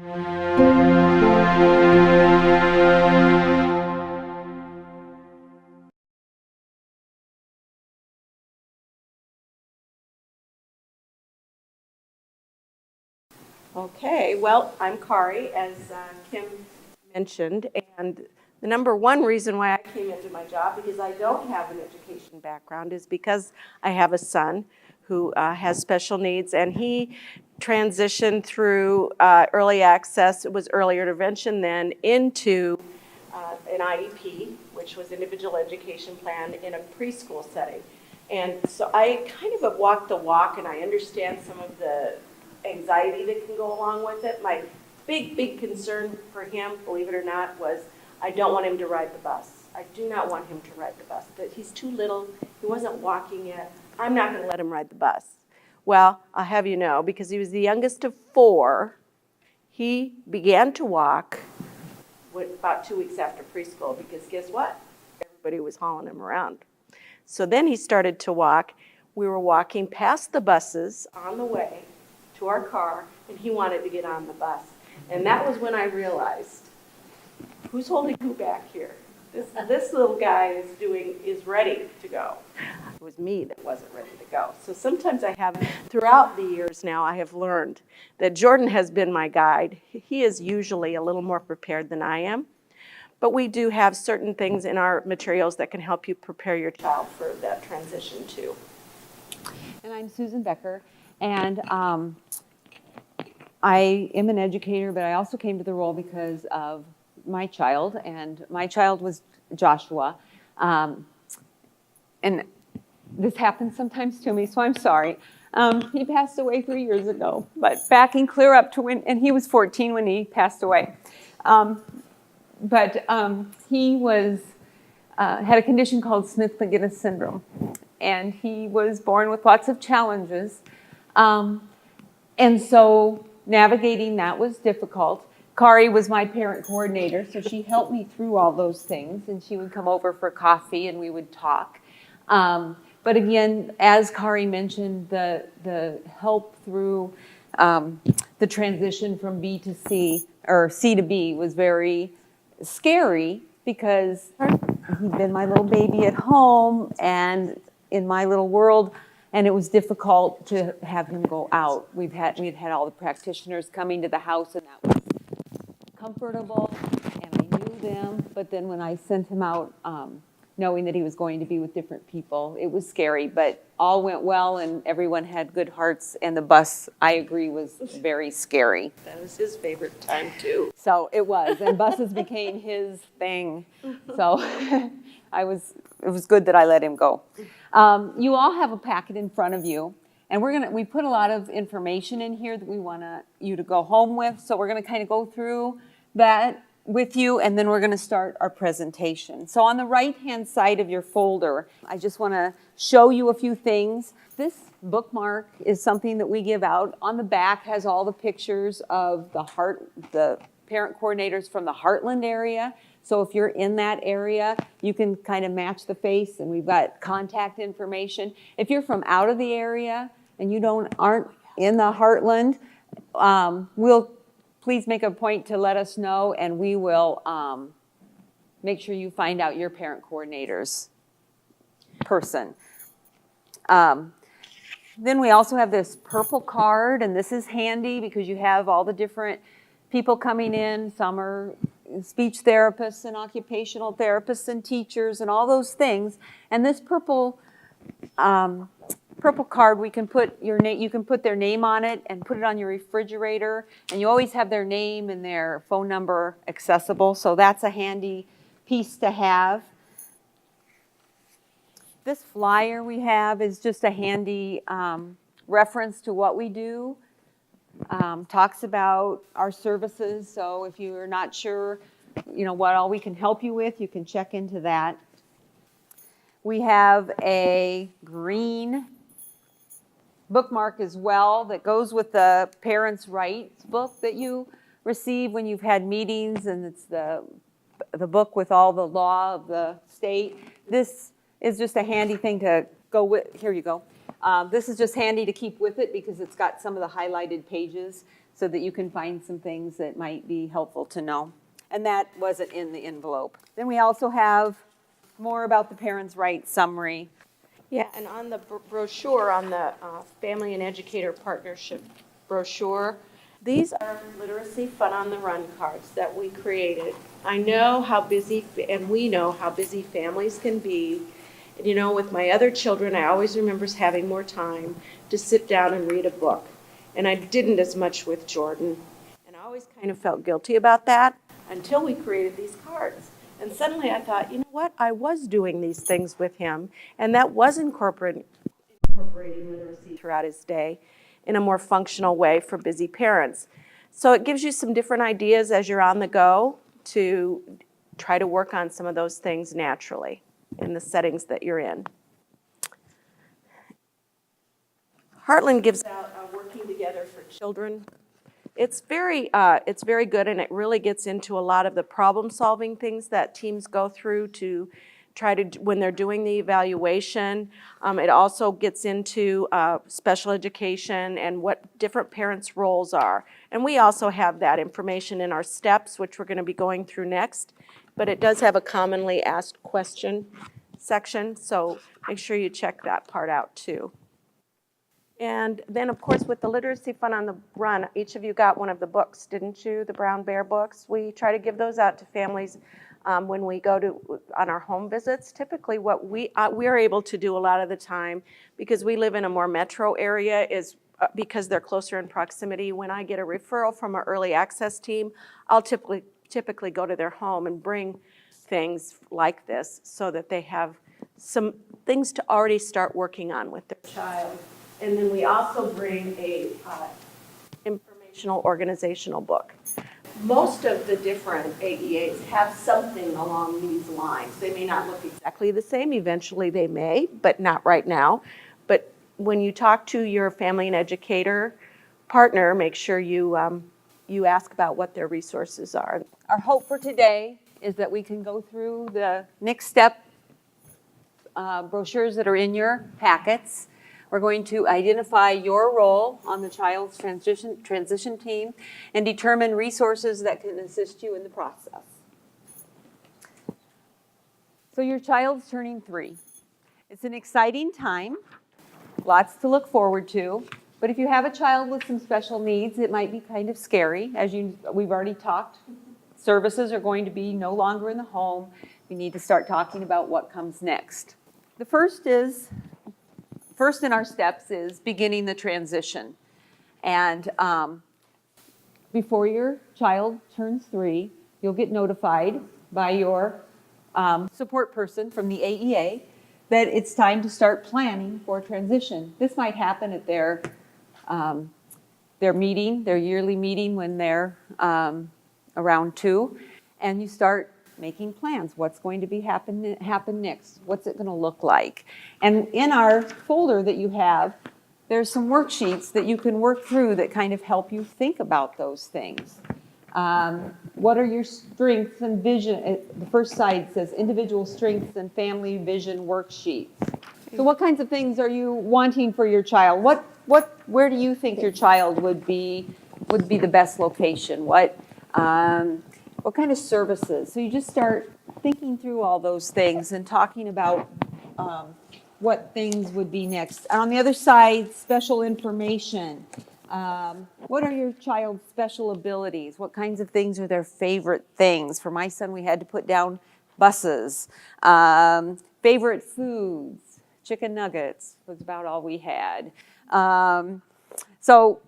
Okay, well, I'm Kari, as Kim mentioned, and the number one reason why I came into my job, because I don't have an education background, is because I have a son who has special needs, and he transitioned through early access, it was early intervention then, into an IEP, which was individual education plan in a preschool setting. And so I kind of have walked the walk, and I understand some of the anxiety that can go along with it. My big concern for him, believe it or not, was I don't want him to ride the bus. I do not want him to ride the bus. That he's too little. He wasn't walking yet. I'm not going to let him ride the bus. Well, I'll have you know, because he was the youngest of 4, he began to walk about 2 weeks after preschool, because guess what? Everybody was hauling him around. So then he started to walk. We were walking past the buses on the way to our car, and he wanted to get on the bus. And that was when I realized, who's holding who back here? This little guy is ready to go. It was me that wasn't ready to go. So sometimes I have, throughout the years now, I have learned that Jordan has been my guide. He is usually a little more prepared than I am. But we do have certain things in our materials that can help you prepare your child for that transition too. And I'm Susan Becker, and I am an educator, but I also came to the role because of my child, and my child was Joshua. And this happens sometimes to me, so I'm sorry. He passed away 3 years ago, but backing clear up to when, and he was 14 when he passed away. He was had a condition called Smith-Magenis syndrome, and he was born with lots of challenges. And so navigating that was difficult. Kari was my parent coordinator, so she helped me through all those things, and she would come over for coffee and we would talk. But again, as Kari mentioned, the help through the transition from B to C, or C to B, was very scary, because he'd been my little baby at home and in my little world, and it was difficult to have him go out. We'd had all the practitioners coming to the house, and that was comfortable, and I knew them. But then when I sent him out, knowing that he was going to be with different people, it was scary, but all went well, and everyone had good hearts, and the bus, I agree, was very scary. That was his favorite time too. So it was, and buses became his thing. So it was good that I let him go. You all have a packet in front of you, and we put a lot of information in here that we want you to go home with. So we're gonna kind of go through that with you, and then we're going to start our presentation. So on the right-hand side of your folder, I just want to show you a few things. This bookmark is something that we give out. On the back has all the pictures of the parent coordinators from the Heartland area. So if you're in that area, you can kind of match the face, and we've got contact information. If you're from out of the area and you aren't in the Heartland, please make a point to let us know, and we will make sure you find out your parent coordinator's person. Then we also have this purple card, and this is handy because you have all the different people coming in. Some are speech therapists and occupational therapists and teachers and all those things. And this purple card, we can put you can put their name on it and put it on your refrigerator, and you always have their name and their phone number accessible, so that's a handy piece to have. This flyer we have is just a handy reference to what we do. Talks about our services, so if you're not sure, what all we can help you with, you can check into that. We have a green bookmark as well that goes with the Parents' Rights book that you receive when you've had meetings, and it's the book with all the law of the state. This is just a handy thing to go with. Here you go. This is just handy to keep with it because it's got some of the highlighted pages. so that you can find some things that might be helpful to know. And that wasn't in the envelope. Then we also have more about the parents' rights summary. Yeah, and on the brochure, on the Family and Educator Partnership brochure, these are literacy fun on the run cards that we created. I know how busy, and we know how busy families can be. And you know, with my other children, I always remember having more time to sit down and read a book. And I didn't as much with Jordan. And I always kind of felt guilty about that until we created these cards. And suddenly I thought, you know what, I was doing these things with him, and that was incorporating literacy throughout his day in a more functional way for busy parents. So it gives you some different ideas as you're on the go to try to work on some of those things naturally in the settings that you're in. Heartland gives out Working Together for Children. It's very good, and it really gets into a lot of the problem-solving things that teams go through to try to, when they're doing the evaluation. It also gets into special education and what different parents' roles are. And we also have that information in our steps, which we're going to be going through next. But it does have a commonly asked question section, so make sure you check that part out too. And then, of course, with the Literacy Fun on the Run, each of you got one of the books, didn't you? The Brown Bear books. We try to give those out to families when we go to on our home visits. Typically, what we are able to do a lot of the time, because we live in a more metro area, is because they're closer in proximity. When I get a referral from our early access team, I'll typically go to their home and bring things like this so that they have some things to already start working on with their child. And then we also bring a informational organizational book. Most of the different AEAs have something along these lines. They may not look exactly the same. Eventually they may, but not right now. But when you talk to your family and educator partner, make sure you ask about what their resources are. Our hope for today is that we can go through the next step brochures that are in your packets. We're going to identify your role on the child's transition team and determine resources that can assist you in the process. So your child's turning 3. It's an exciting time, lots to look forward to, but if you have a child with some special needs, it might be kind of scary. As we've already talked, services are going to be no longer in the home. We need to start talking about what comes next. The first in our steps is beginning the transition. And before your child turns 3, you'll get notified by your support person from the AEA that it's time to start planning for transition. This might happen at their meeting, their yearly meeting when they're around 2, and you start making plans. What's going to be happen next? What's it going to look like? And in our folder that you have, there's some worksheets that you can work through that kind of help you think about those things. What are your strengths and vision? The first side says individual strengths and family vision worksheets. So what kinds of things are you wanting for your child? Where do you think your child would be the best location? What kind of services? So you just start thinking through all those things and talking about what things would be next. And on the other side, special information. What are your child's special abilities? What kinds of things are their favorite things? For my son, we had to put down buses. Favorite foods, chicken nuggets was about all we had. So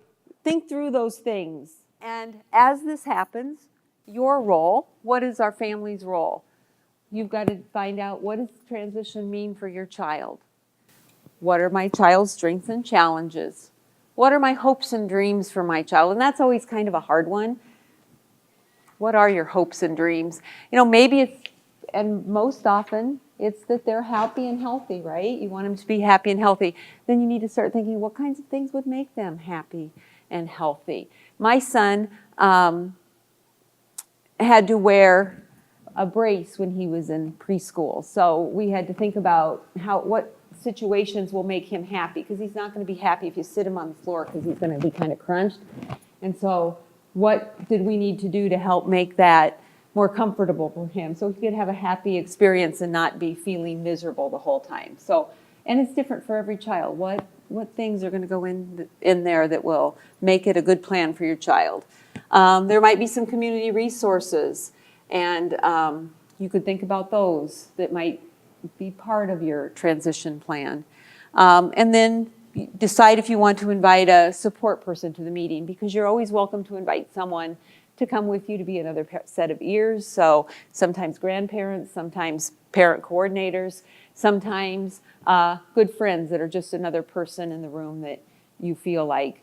think through those things. And as this happens, your role, what is our family's role? You've got to find out, what does transition mean for your child? What are my child's strengths and challenges? What are my hopes and dreams for my child? And that's always kind of a hard one. What are your hopes and dreams? Maybe it's, and most often, it's that they're happy and healthy, right? You want them to be happy and healthy. Then you need to start thinking, what kinds of things would make them happy and healthy? My son had to wear a brace when he was in preschool. So we had to think about what situations will make him happy, because he's not going to be happy if you sit him on the floor, because he's going to be kind of crunched. And so what did we need to do to help make that more comfortable for him so he could have a happy experience and not be feeling miserable the whole time? So, and it's different for every child. What things are going to go in there that will make it a good plan for your child? There might be some community resources, and you could think about those that might be part of your transition plan. And then decide if you want to invite a support person to the meeting, because you're always welcome to invite someone to come with you to be another set of ears. So sometimes grandparents, sometimes parent coordinators, sometimes good friends that are just another person in the room that you feel like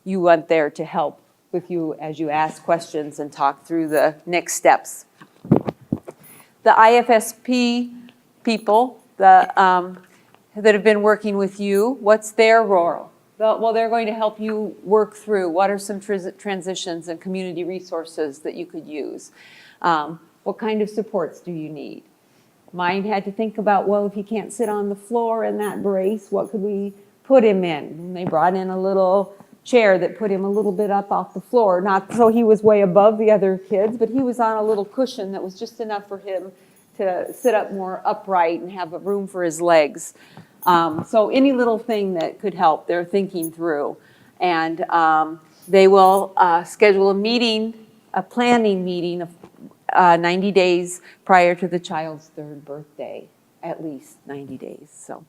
you want there to help with you as you ask questions and talk through the next steps. The IFSP people, that have been working with you, what's their role? Well, they're going to help you work through what are some transitions and community resources that you could use. What kind of supports do you need? Mine had to think about, well, if he can't sit on the floor in that brace, what could we put him in? And they brought in a little chair that put him a little bit up off the floor, not so he was way above the other kids, but he was on a little cushion that was just enough for him to sit up more upright and have a room for his legs. So any little thing that could help, they're thinking through. And they will schedule a meeting, a planning meeting of 90 days prior to the child's third birthday, at least 90 days. So,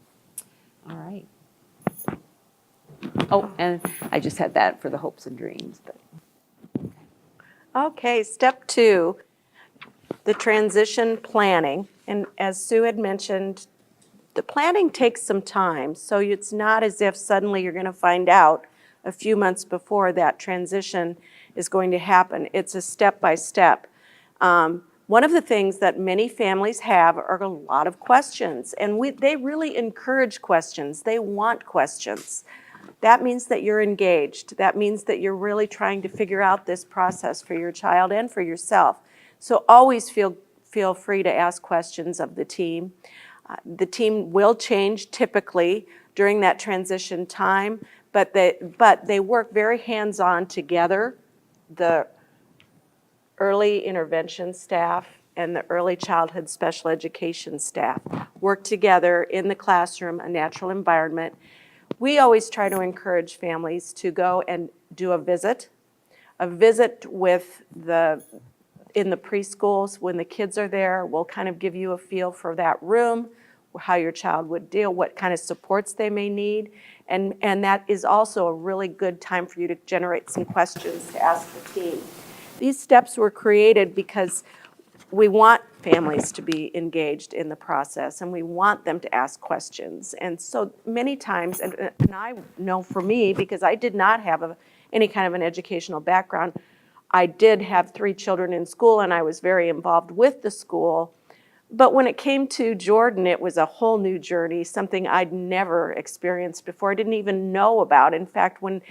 all right. Oh, and I just had that for the hopes and dreams. But. Okay, step 2, the transition planning. And as Sue had mentioned, the planning takes some time. So it's not as if suddenly you're going to find out a few months before that transition is going to happen. It's a step-by-step. One of the things that many families have are a lot of questions, and they really encourage questions. They want questions. That means that you're engaged. That means that you're really trying to figure out this process for your child and for yourself. So always feel free to ask questions of the team. The team will change typically during that transition time, but they work very hands-on together. The early intervention staff and the early childhood special education staff work together in the classroom, a natural environment. We always try to encourage families to go and do a visit with in the preschools. When the kids are there, we'll kind of give you a feel for that room, how your child would deal, what kind of supports they may need. And that is also a really good time for you to generate some questions to ask the team. These steps were created because we want families to be engaged in the process, and we want them to ask questions. And so many times, and I know for me, because I did not have any kind of an educational background, I did have 3 children in school, and I was very involved with the school. But when it came to Jordan, it was a whole new journey, something I'd never experienced before. I didn't even know about. In fact, when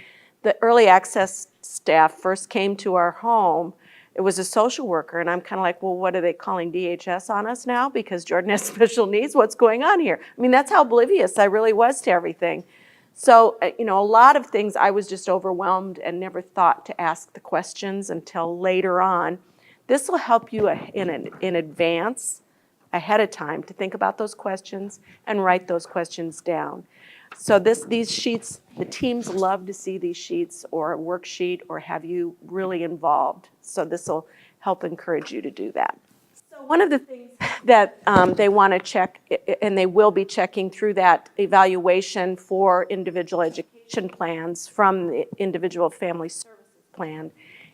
the early access staff first came to our home, it was a social worker, and I'm kind of like, well, what are they calling DHS on us now because Jordan has special needs? What's going on here? I mean, that's how oblivious I really was to everything. So, a lot of things I was just overwhelmed and never thought to ask the questions until later on. This will help you in advance, ahead of time, to think about those questions and write those questions down. So these sheets, the teams love to see these sheets or a worksheet or have you really involved. So this will help encourage you to do that. So one of the things that they want to check, and they will be checking through that evaluation for individual education plans from the individual family services plan,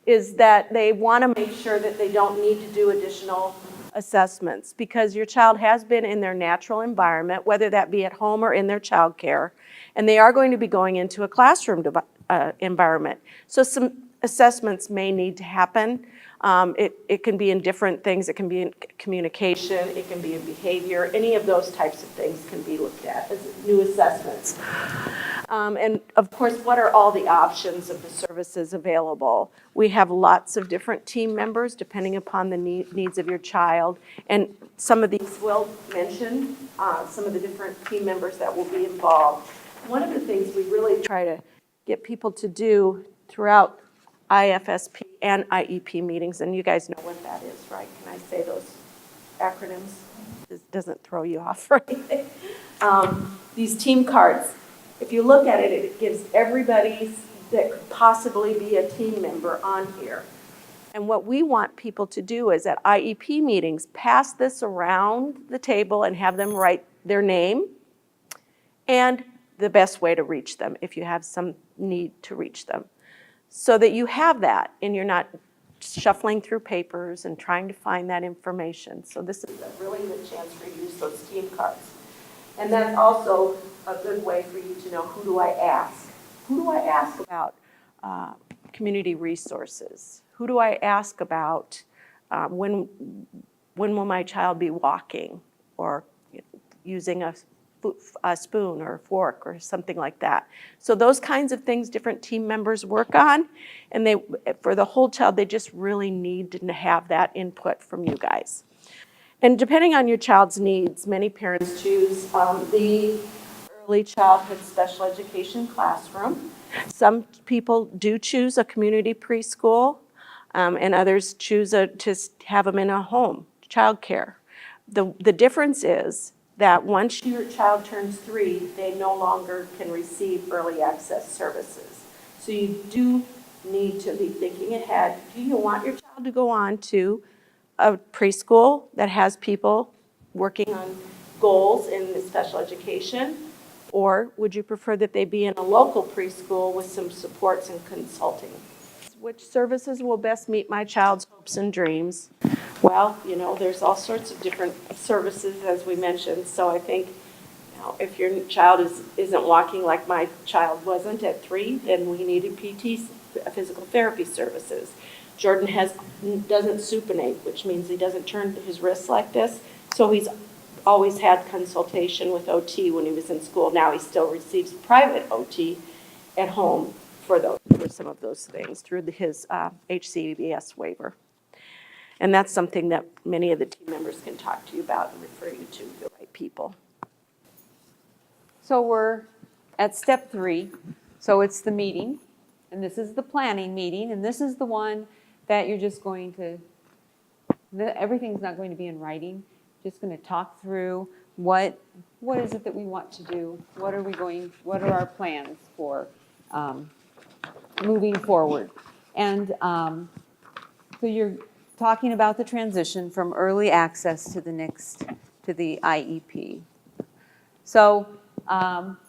is that they want to make sure that they don't need to do additional assessments because your child has been in their natural environment, whether that be at home or in their child care, and they are going to be going into a classroom environment. So some assessments may need to happen. It can be in different things. It can be in communication. It can be in behavior. Any of those types of things can be looked at as new assessments. And of course, what are all the options of the services available? We have lots of different team members depending upon the needs of your child. And some of these will mention some of the different team members that will be involved. One of the things we really try to get people to do throughout IFSP and IEP meetings, and you guys know what that is, right? Can I say those acronyms? This doesn't throw you off or anything. These team cards, if you look at it, it gives everybody that could possibly be a team member on here. And what we want people to do is at IEP meetings, pass this around the table and have them write their name and the best way to reach them if you have some need to reach them. So that you have that and you're not shuffling through papers and trying to find that information. So this is a really good chance for you to use those team cards. And that's also a good way for you to know, who do I ask? Who do I ask about community resources? Who do I ask about when will my child be walking or using a spoon or a fork or something like that? So those kinds of things different team members work on, and for the whole child, they just really need to have that input from you guys. And depending on your child's needs, many parents choose the early childhood special education classroom. Some people do choose a community preschool, and others choose to have them in a home, childcare. The difference is that once your child turns 3, they no longer can receive early access services. So you do need to be thinking ahead. Do you want your child to go on to a preschool that has people working on goals in the special education? Or would you prefer that they be in a local preschool with some supports and consulting? Which services will best meet my child's hopes and dreams? Well, there's all sorts of different services, as we mentioned. So I think, if your child isn't walking like my child wasn't at 3, then we needed PT, physical therapy services. Jordan doesn't supinate, which means he doesn't turn his wrists like this. So he's always had consultation with OT when he was in school. Now he still receives private OT at home for some of those things through his HCBS waiver. And that's something that many of the team members can talk to you about and refer you to the right people. So we're at step 3. So it's the meeting, and this is the planning meeting, and this is the one that you're just going to, everything's not going to be in writing. Just going to talk through what is it that we want to do? What are our plans for moving forward? And so you're talking about the transition from early access to the IEP. So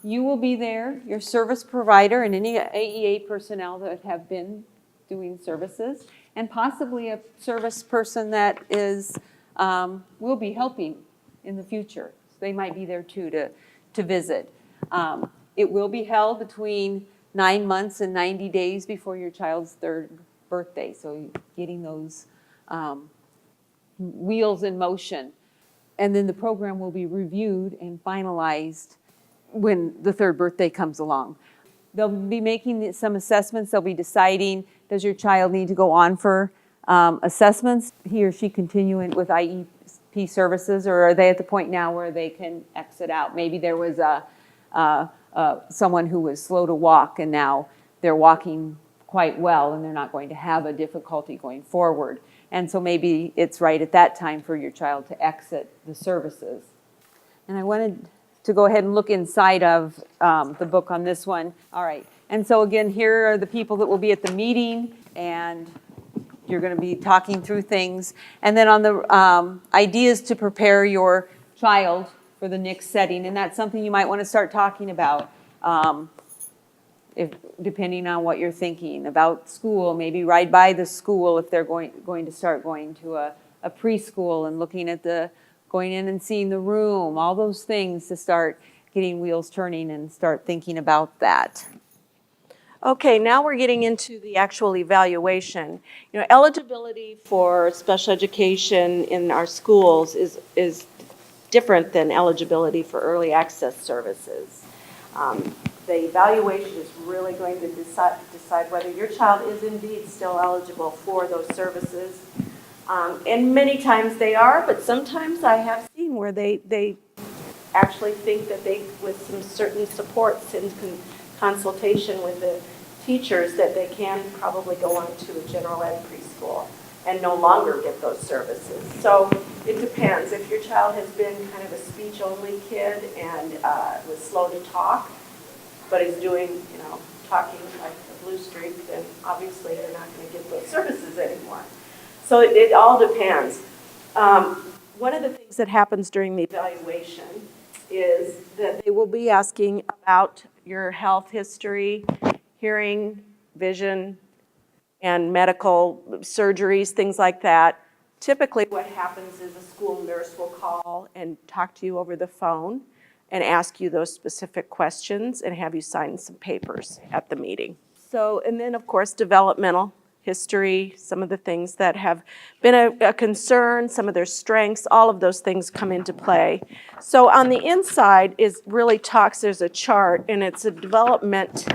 you will be there, your service provider, and any AEA personnel that have been doing services, and possibly a service person that will be helping in the future. So they might be there too to visit. It will be held between 9 months and 90 days before your child's 3rd birthday. So getting those wheels in motion. And then the program will be reviewed and finalized when the 3rd birthday comes along. They'll be making some assessments. They'll be deciding, does your child need to go on for assessments, he or she continuing with IEP services, or are they at the point now where they can exit out? Maybe there was someone who was slow to walk and now they're walking quite well and they're not going to have a difficulty going forward. And so maybe it's right at that time for your child to exit the services. And I wanted to go ahead and look inside of the book on this one. All right. And so again, here are the people that will be at the meeting, and you're going to be talking through things. And then on the ideas to prepare your child for the next setting, and that's something you might want to start talking about. Depending on what you're thinking about school, maybe ride by the school if they're going to start going to a preschool and looking at going in and seeing the room, all those things to start getting wheels turning and start thinking about that. Okay, now we're getting into the actual evaluation. Eligibility for special education in our schools is different than eligibility for early access services. The evaluation is really going to decide whether your child is indeed still eligible for those services. And many times they are, but sometimes I have seen where they actually think that with some certain supports and consultation with the teachers that they can probably go on to a general ed preschool and no longer get those services. So it depends. If your child has been kind of a speech-only kid and was slow to talk, but is doing, talking like a blue streak, then obviously they're not going to get those services anymore. So it all depends. One of the things that happens during the evaluation is that they will be asking about your health history, hearing, vision, and medical surgeries, things like that. Typically what happens is a school nurse will call and talk to you over the phone and ask you those specific questions and have you sign some papers at the meeting. So, and then of course, developmental history, some of the things that have been a concern, some of their strengths, all of those things come into play. So on the inside is really talks, there's a chart and it's a development,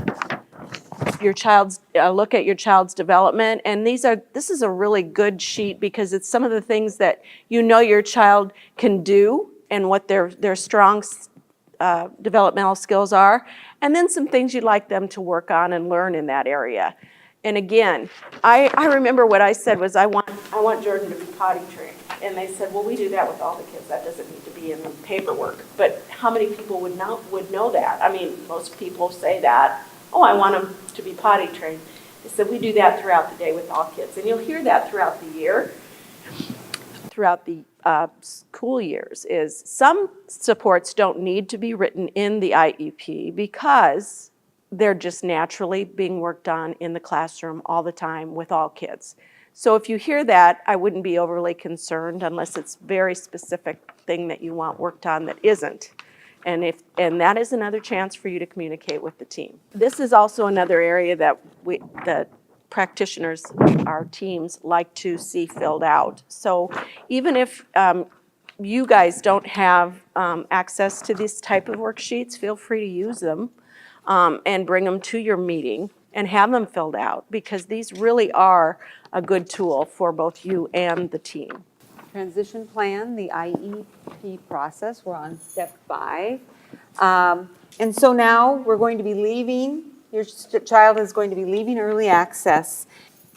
your child's, look at your child's development. And this is a really good sheet because it's some of the things that your child can do and what their strong developmental skills are. And then some things you'd like them to work on and learn in that area. And again, I remember what I said was I want Jordan to be potty trained. And they said, well, we do that with all the kids. That doesn't need to be in the paperwork. But how many people would know that? I mean, most people say that. Oh, I want them to be potty trained. They said, we do that throughout the day with all kids. And you'll hear that throughout the year, throughout the school years, is some supports don't need to be written in the IEP because they're just naturally being worked on in the classroom all the time with all kids. So if you hear that, I wouldn't be overly concerned unless it's very specific thing that you want worked on that isn't. And that is another chance for you to communicate with the team. This is also another area that the practitioners, our teams, like to see filled out. So even if you guys don't have access to this type of worksheets, feel free to use them. And bring them to your meeting and have them filled out because these really are a good tool for both you and the team. Transition plan, the IEP process, we're on step 5. And so now we're going to be leaving, your child is going to be leaving early access.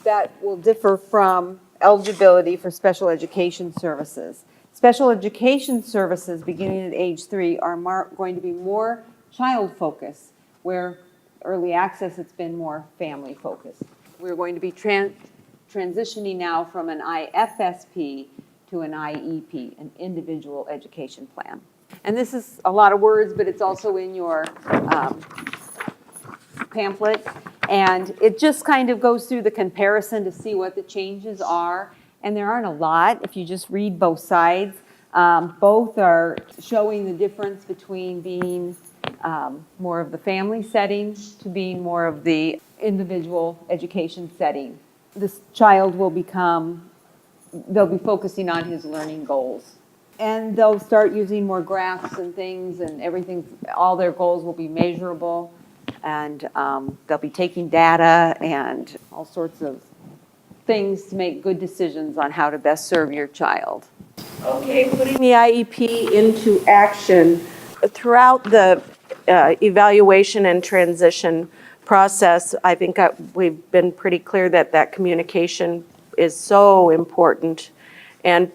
That will differ from eligibility for special education services. Special education services beginning at age 3 are going to be more child focused, where early access, it's been more family focused. We're going to be transitioning now from an IFSP to an IEP, an individual education plan. And this is a lot of words, but it's also in your pamphlet. And it just kind of goes through the comparison to see what the changes are. And there aren't a lot if you just read both sides. Both are showing the difference between being more of the family setting to being more of the individual education setting. This child will they'll be focusing on his learning goals. And they'll start using more graphs and things and everything. All their goals will be measurable. And they'll be taking data and all sorts of things to make good decisions on how to best serve your child. Okay, putting the IEP into action throughout the evaluation and transition process. I think we've been pretty clear that communication is so important, and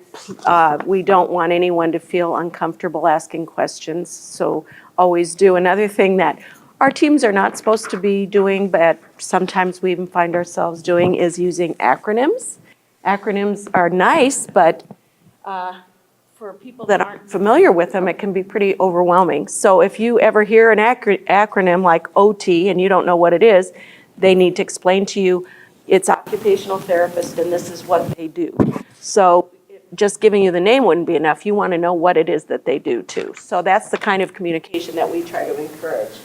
we don't want anyone to feel uncomfortable asking questions, so always do. Another thing that our teams are not supposed to be doing, but sometimes we even find ourselves doing, is using acronyms. Acronyms are nice, but for people that aren't familiar with them, it can be pretty overwhelming. So if you ever hear an acronym like OT and you don't know what it is, they need to explain to you it's occupational therapist and this is what they do. So just giving you the name wouldn't be enough. You want to know what it is that they do too. So that's the kind of communication that we try to encourage.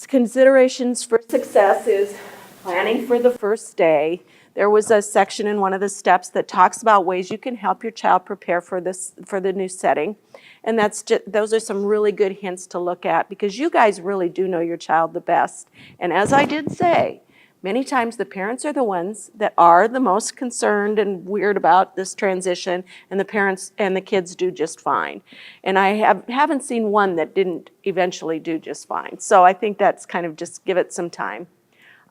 Considerations for success is planning for the first day. There was a section in one of the steps that talks about ways you can help your child prepare for the new setting. And those are some really good hints to look at because you guys really do know your child the best. And as I did say, many times the parents are the ones that are the most concerned and weird about this transition, and the parents and the kids do just fine. And I haven't seen one that didn't eventually do just fine. So I think that's kind of just give it some time.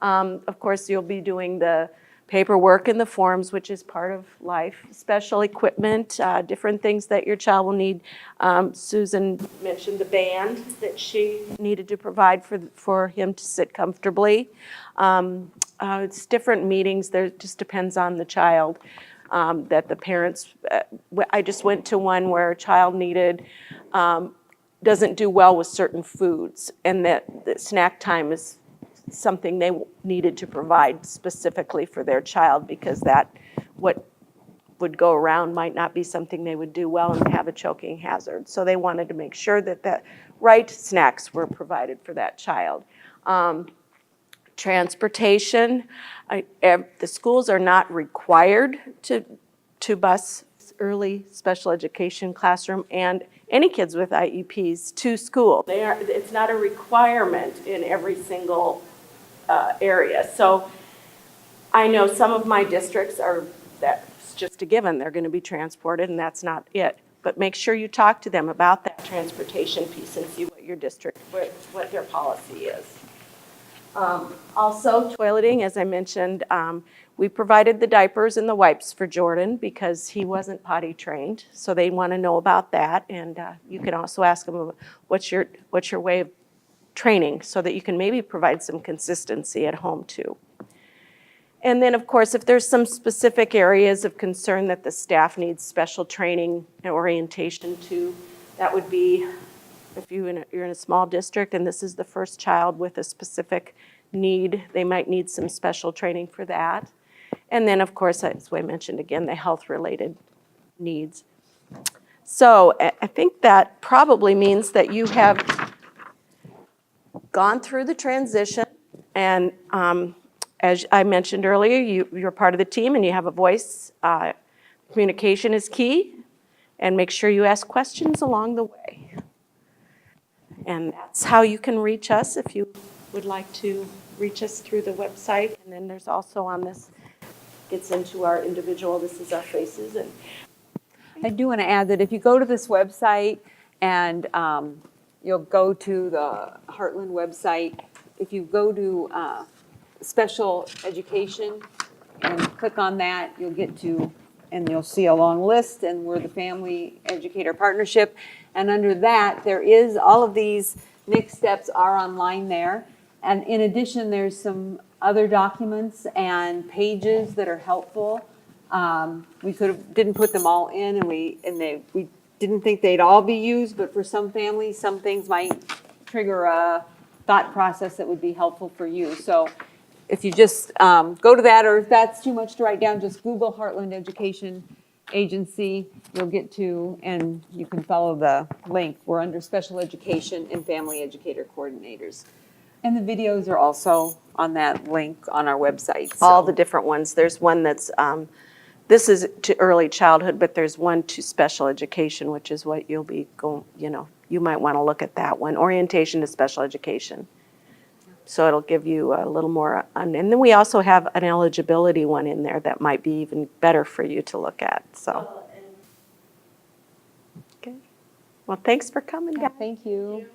Of course, you'll be doing the paperwork and the forms, which is part of life, special equipment, different things that your child will need. Susan mentioned the band that she needed to provide for him to sit comfortably. It's different meetings, there just depends on the child. That the parents, I just went to one where a child doesn't do well with certain foods, and that snack time is something they needed to provide specifically for their child, because what would go around might not be something they would do well and have a choking hazard. So they wanted to make sure that the right snacks were provided for that child. Transportation, the schools are not required to bus early special education classroom and any kids with IEPs to school. It's not a requirement in every single area. So I know some of my districts that's just a given, they're going to be transported, and that's not it. But make sure you talk to them about that transportation piece and see what your district, what their policy is. Also, toileting, as I mentioned, we provided the diapers and the wipes for Jordan because he wasn't potty trained, so they want to know about that. And you can also ask them, what's your way of training, so that you can maybe provide some consistency at home too. And then, of course, if there's some specific areas of concern that the staff needs special training and orientation to, that would be if you're in a small district and this is the first child with a specific need, they might need some special training for that. And then, of course, as I mentioned again, the health-related needs. So I think that probably means that you have gone through the transition, and as I mentioned earlier, you're part of the team and you have a voice. Communication is key, and make sure you ask questions along the way. And that's how you can reach us if you would like to reach us through the website. And then there's also on this, gets into our individual, this is our faces. And I do want to add that if you go to this website and you'll go to the Heartland website, if you go to special education and click on that, you'll get to, and you'll see a long list, and we're the Family Educator Partnership. And under that, there is, all of these next steps are online there. And in addition, there's some other documents and pages that are helpful. We didn't put them all in, and we didn't think they'd all be used, but for some families, some things might trigger a thought process that would be helpful for you. So if you just go to that, or if that's too much to write down, just Google Heartland Education Agency, you'll get to, and you can follow the link. We're under Special Education and Family Educator Coordinators. And the videos are also on that link on our website. So. All the different ones. There's one that's, this is to early childhood, but there's one to special education, which is what you'll be going, you might want to look at that one. Orientation to special education. So it'll give you a little more, and then we also have an eligibility one in there that might be even better for you to look at, so. Okay. Well, thanks for coming, guys. Thank you.